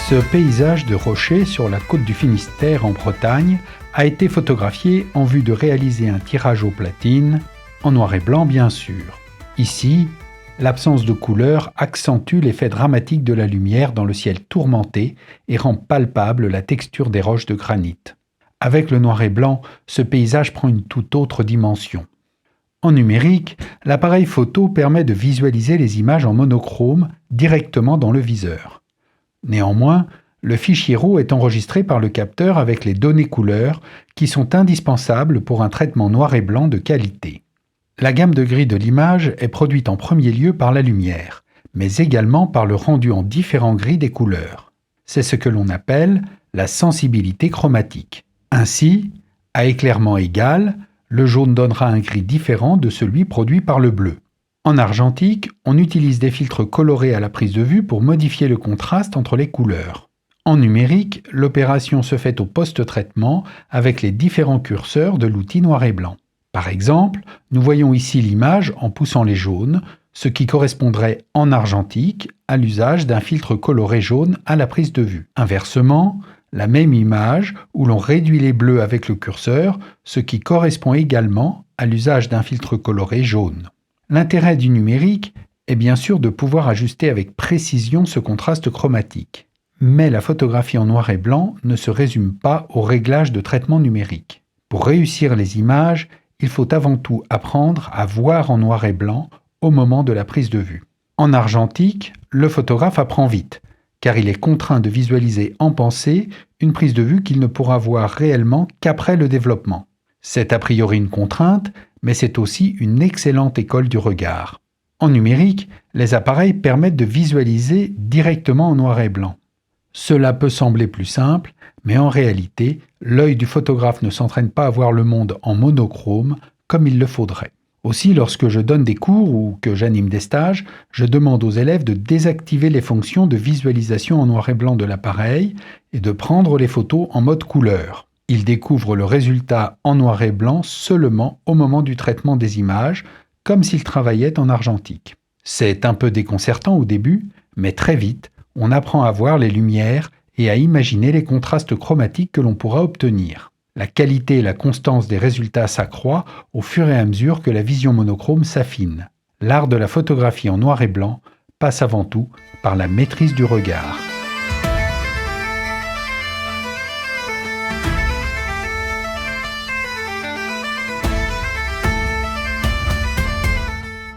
Ce paysage de rochers sur la côte du Finistère en Bretagne a été photographié en vue de réaliser un tirage aux platines, en noir et blanc bien sûr. Ici, l'absence de couleur accentue l'effet dramatique de la lumière dans le ciel tourmenté et rend palpable la texture des roches de granit. Avec le noir et blanc, ce paysage prend une toute autre dimension. En numérique, l'appareil photo permet de visualiser les images en monochrome directement dans le viseur. Néanmoins, le fichier RAW est enregistré par le capteur avec les données couleurs qui sont indispensables pour un traitement noir et blanc de qualité. La gamme de gris de l'image est produite en premier lieu par la lumière, mais également par le rendu en différents gris des couleurs. C'est ce que l'on appelle la sensibilité chromatique. Ainsi, à éclairement égal, le jaune donnera un gris différent de celui produit par le bleu. En argentique, on utilise des filtres colorés à la prise de vue pour modifier le contraste entre les couleurs. En numérique, l'opération se fait au post-traitement avec les différents curseurs de l'outil noir et blanc. Par exemple, nous voyons ici l'image en poussant les jaunes, ce qui correspondrait en argentique à l'usage d'un filtre coloré jaune à la prise de vue. Inversement, la même image où l'on réduit les bleus avec le curseur, ce qui correspond également à l'usage d'un filtre coloré jaune. L'intérêt du numérique est bien sûr de pouvoir ajuster avec précision ce contraste chromatique. Mais la photographie en noir et blanc ne se résume pas au réglage de traitement numérique. Pour réussir les images, il faut avant tout apprendre à voir en noir et blanc au moment de la prise de vue. En argentique, le photographe apprend vite, car il est contraint de visualiser en pensée une prise de vue qu'il ne pourra voir réellement qu'après le développement. C'est a priori une contrainte, mais c'est aussi une excellente école du regard. En numérique, les appareils permettent de visualiser directement en noir et blanc. Cela peut sembler plus simple, mais en réalité, l'œil du photographe ne s'entraîne pas à voir le monde en monochrome comme il le faudrait. Aussi, lorsque je donne des cours ou que j'anime des stages, je demande aux élèves de désactiver les fonctions de visualisation en noir et blanc de l'appareil et de prendre les photos en mode couleur. Ils découvrent le résultat en noir et blanc seulement au moment du traitement des images, comme s'ils travaillaient en argentique. C'est un peu déconcertant au début, mais très vite, on apprend à voir les lumières et à imaginer les contrastes chromatiques que l'on pourra obtenir. La qualité et la constance des résultats s'accroît au fur et à mesure que la vision monochrome s'affine. L'art de la photographie en noir et blanc passe avant tout par la maîtrise du regard.